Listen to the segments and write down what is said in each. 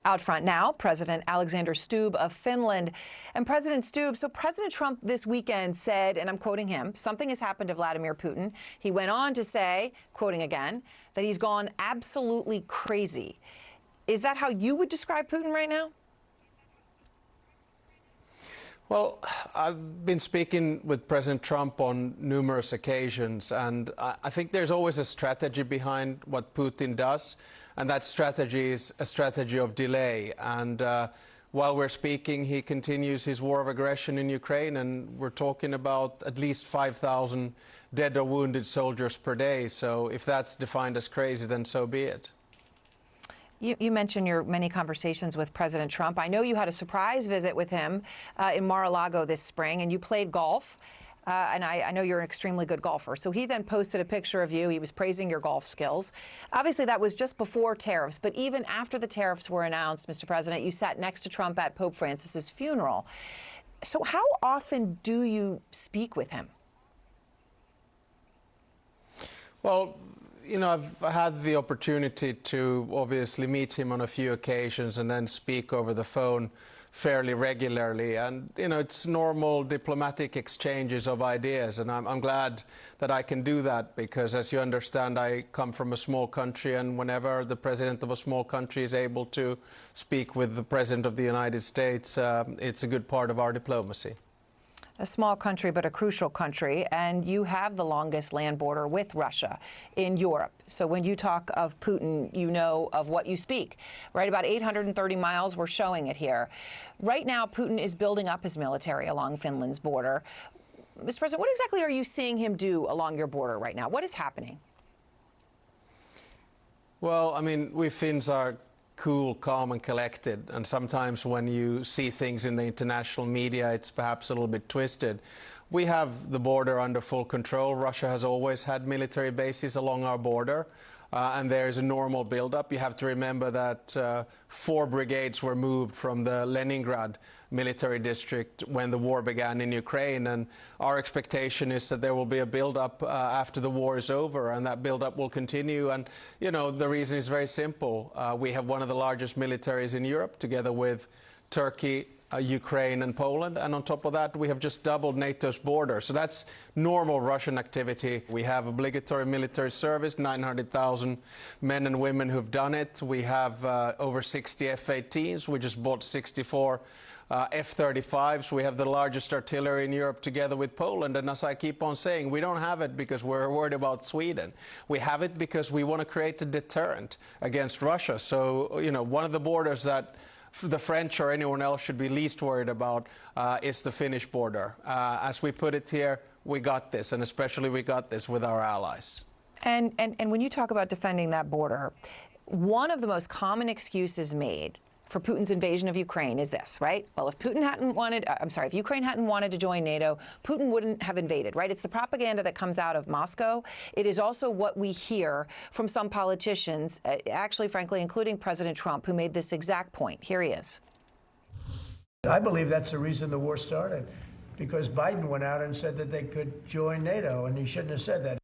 Out front now, President Alexander Stubb of Finland. And President Stubb, so President Trump this weekend said, and I'm quoting him, something has happened to Vladimir Putin. He went on to say, quoting again, that he's gone absolutely crazy. Is that how you would describe Putin right now? Well, I've been speaking with President Trump on numerous occasions, and I think there's always a strategy behind what Putin does, and that strategy is a strategy of delay. And while we're speaking, he continues his war of aggression in Ukraine, and we're talking about at least 5,000 dead or wounded soldiers per day. So if that's defined as crazy, then so be it. You mentioned your many conversations with President Trump. I know you had a surprise visit with him in Mar-a-Lago this spring, and you played golf. And I know you're an extremely good golfer. So he then posted a picture of you. He was praising your golf skills. Obviously, that was just before tariffs. But even after the tariffs were announced, Mr. President, you sat next to Trump at Pope Francis's funeral. So how often do you speak with him? Well, you know, I've had the opportunity to obviously meet him on a few occasions and then speak over the phone fairly regularly. And, you know, it's normal diplomatic exchanges of ideas. And I'm glad that I can do that because, as you understand, I come from a small country. And whenever the president of a small country is able to speak with the president of the United States, it's a good part of our diplomacy. A small country, but a crucial country, and you have the longest land border with Russia in Europe. So when you talk of Putin, you know of what you speak, right? About 830 miles, we're showing it here. Right now, Putin is building up his military along Finland's border. Mr. President, what exactly are you seeing him do along your border right now? What is happening? Well, I mean, we Finns are cool, calm and collected, and sometimes when you see things in the international media it's perhaps a little bit twisted. We have the border under full control. Russia has always had military bases along our border, and there is a normal build-up. You have to remember that 4 brigades were moved from the Leningrad military district when the war began in Ukraine, and our expectation is that there will be a build-up after the war is over, and that build-up will continue. And, you know, the reason is very simple. We have one of the largest militaries in Europe, together with Turkey, Ukraine and Poland, and on top of that we have just doubled NATO's border. So that's normal Russian activity. We have obligatory military service, 900,000 men and women who've done it. We have over 60 F-18s. We just bought 64 F-35s. We have the largest artillery in Europe together with Poland. And as I keep on saying, we don't have it because we're worried about Sweden. We have it because we want to create a deterrent against Russia. So, you know, one of the borders that the French or anyone else should be least worried about is the Finnish border. As we put it here, we got this, and especially we got this with our allies. And when you talk about defending that border, one of the most common excuses made for Putin's invasion of Ukraine is this, right? Well, if Putin hadn't wanted, if Ukraine hadn't wanted to join NATO, Putin wouldn't have invaded, right? It's the propaganda that comes out of Moscow. It is also what we hear from some politicians, actually, frankly, including President Trump, who made this exact point. Here he is. I believe that's the reason the war started, because Biden went out and said that they could join NATO, and he shouldn't have said that.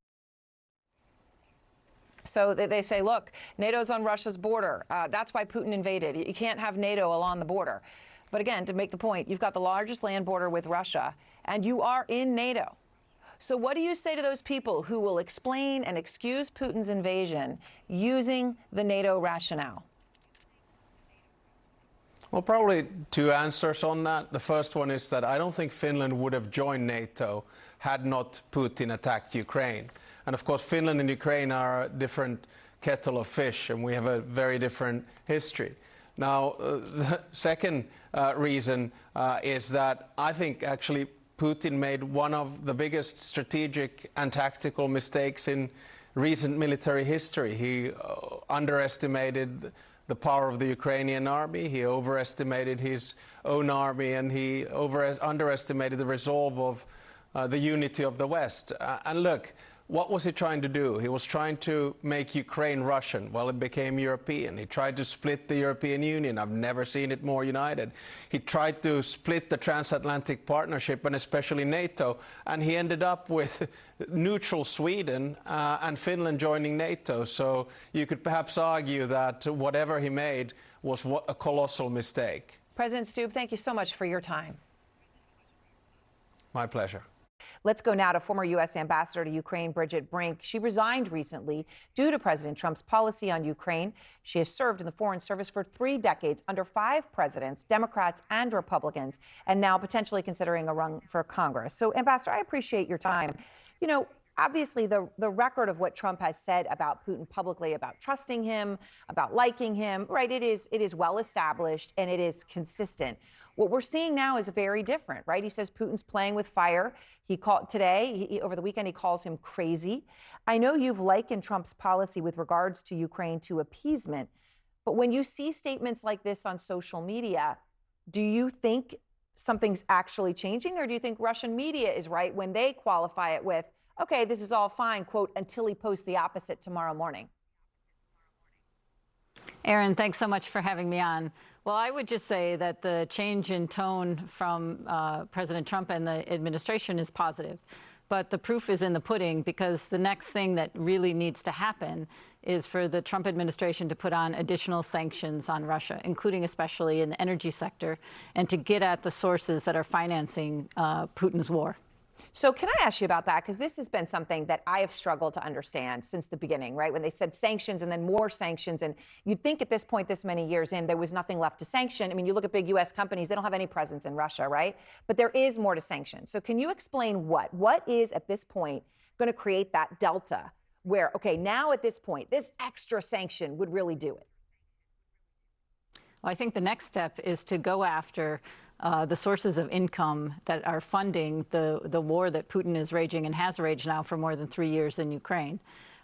So they say, look, NATO's on Russia's border. That's why Putin invaded. You can't have NATO along the border. But again, to make the point, you've got the largest land border with Russia, and you are in NATO. So what do you say to those people who will explain and excuse Putin's invasion using the NATO rationale? Well, probably 2 answers on that. The first one is that I don't think Finland would have joined NATO had not Putin attacked Ukraine. And of course, Finland and Ukraine are a different kettle of fish, and we have a very different history. Now, the second reason is that I think actually Putin made one of the biggest strategic and tactical mistakes in recent military history. He underestimated the power of the Ukrainian army, he overestimated his own army, and he underestimated the resolve of the unity of the West. And look, what was he trying to do? He was trying to make Ukraine Russian. Well, it became European. He tried to split the European Union. I've never seen it more united. He tried to split the transatlantic partnership, and especially NATO, and he ended up with neutral Sweden and Finland joining NATO. So you could perhaps argue that whatever he made was a colossal mistake. President Stubb, thank you so much for your time. My pleasure. Let's go now to former U.S. Ambassador to Ukraine, Bridget Brink. She resigned recently due to President Trump's policy on Ukraine. She has served in the Foreign Service for 3 decades under 5 presidents, Democrats and Republicans, and now potentially considering a run for Congress. So, Ambassador, I appreciate your time. You know, obviously, the record of what Trump has said about Putin publicly, about trusting him, about liking him, right, it is well established and it is consistent. What we're seeing now is very different, right? He says Putin's playing with fire. He called today, over the weekend, he calls him crazy. I know you've likened Trump's policy with regards to Ukraine to appeasement, but when you see statements like this on social media, do you think something's actually changing, or do you think Russian media is right when they qualify it with, okay, this is all fine, quote, until he posts the opposite tomorrow morning? Erin, thanks so much for having me on. Well, I would just say that the change in tone from President Trump and the administration is positive. But the proof is in the pudding, because the next thing that really needs to happen is for the Trump administration to put on additional sanctions on Russia, including especially in the energy sector, and to get at the sources that are financing Putin's war. So can I ask you about that? Because this has been something that I have struggled to understand since the beginning, right? When they said sanctions and then more sanctions, and you'd think at this point, this many years in, there was nothing left to sanction. I mean, you look at big U.S. companies, they don't have any presence in Russia, right? But there is more to sanction. So can you explain what is at this point going to create that delta where, okay, now at this point, this extra sanction would really do it? Well, I think the next step is to go after the sources of income that are funding the war that Putin is raging and has raged now for more than 3 years in Ukraine.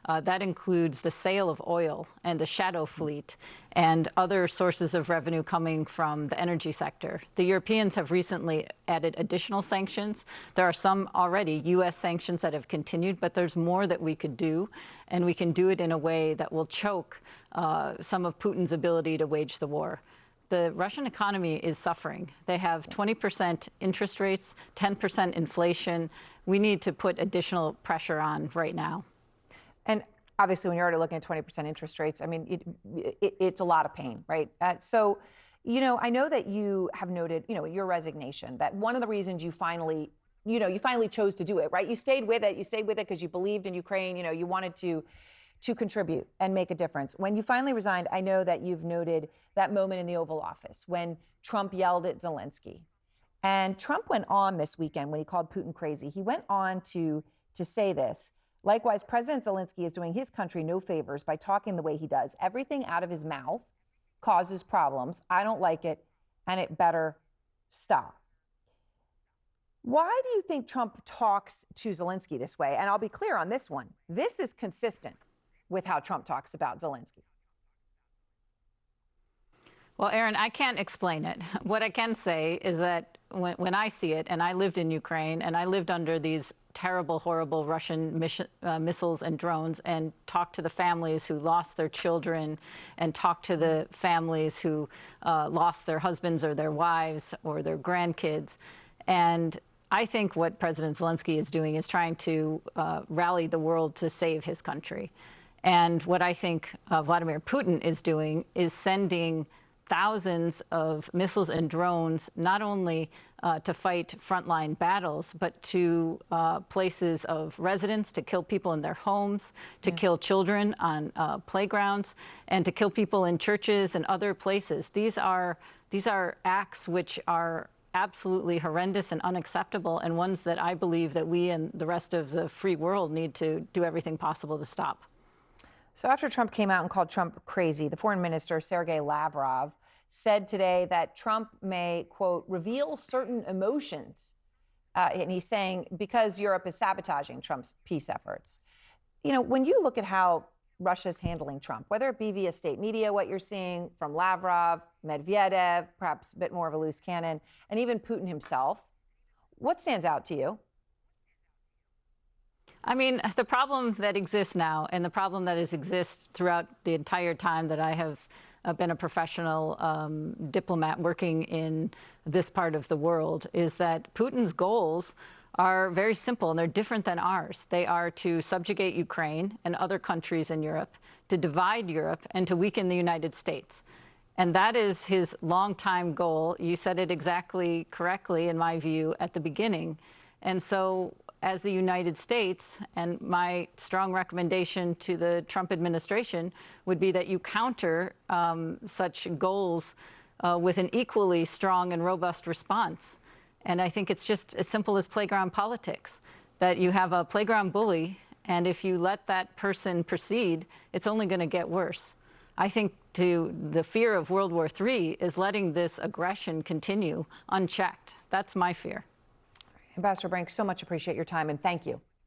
That includes the sale of oil and the shadow fleet and other sources of revenue coming from the energy sector. The Europeans have recently added additional sanctions. There are some already U.S. sanctions that have continued, but there's more that we could do, and we can do it in a way that will choke some of Putin's ability to wage the war. The Russian economy is suffering. They have 20% interest rates, 10% inflation. We need to put additional pressure on right now. And obviously, when you're already looking at 20% interest rates, I mean, it's a lot of pain, right? So, you know, I know that you have noted, you know, your resignation, that one of the reasons you finally chose to do it, right? You stayed with it because you believed in Ukraine. You know, you wanted to contribute and make a difference. When you finally resigned, I know that you've noted that moment in the Oval Office when Trump yelled at Zelensky. And Trump went on this weekend when he called Putin crazy. He went on to say this. Likewise, President Zelensky is doing his country no favors by talking the way he does. Everything out of his mouth causes problems. I don't like it, and it better stop. Why do you think Trump talks to Zelensky this way? And I'll be clear on this one. This is consistent with how Trump talks about Zelensky. Well, Erin, I can't explain it. What I can say is that when I see it, and I lived in Ukraine, and I lived under these terrible, horrible Russian missiles and drones, and talked to the families who lost their children, and talked to the families who lost their husbands or their wives or their grandkids. And I think what President Zelensky is doing is trying to rally the world to save his country. And what I think Vladimir Putin is doing is sending thousands of missiles and drones, not only to fight frontline battles, but to places of residence, to kill people in their homes, to kill children on playgrounds, and to kill people in churches and other places. These are acts which are absolutely horrendous and unacceptable, and ones that I believe that we and the rest of the free world need to do everything possible to stop. So after Trump came out and called Trump crazy, the foreign minister, Sergei Lavrov, said today that Trump may, quote, reveal certain emotions. And he's saying because Europe is sabotaging Trump's peace efforts. You know, when you look at how Russia's handling Trump, whether it be via state media, what you're seeing from Lavrov, Medvedev, perhaps a bit more of a loose cannon, and even Putin himself, what stands out to you? I mean, the problem that exists now, and the problem that has existed throughout the entire time that I have been a professional diplomat working in this part of the world, is that Putin's goals are very simple, and they're different than ours. They are to subjugate Ukraine and other countries in Europe, to divide Europe, and to weaken the United States. And that is his longtime goal. You said it exactly correctly, in my view, at the beginning. And so, as the United States, and my strong recommendation to the Trump administration would be that you counter such goals with an equally strong and robust response. And I think it's just as simple as playground politics, that you have a playground bully, and if you let that person proceed, it's only going to get worse. I think the fear of World War III is letting this aggression continue unchecked. That's my fear. Ambassador Brink, so much appreciate your time, and thank you.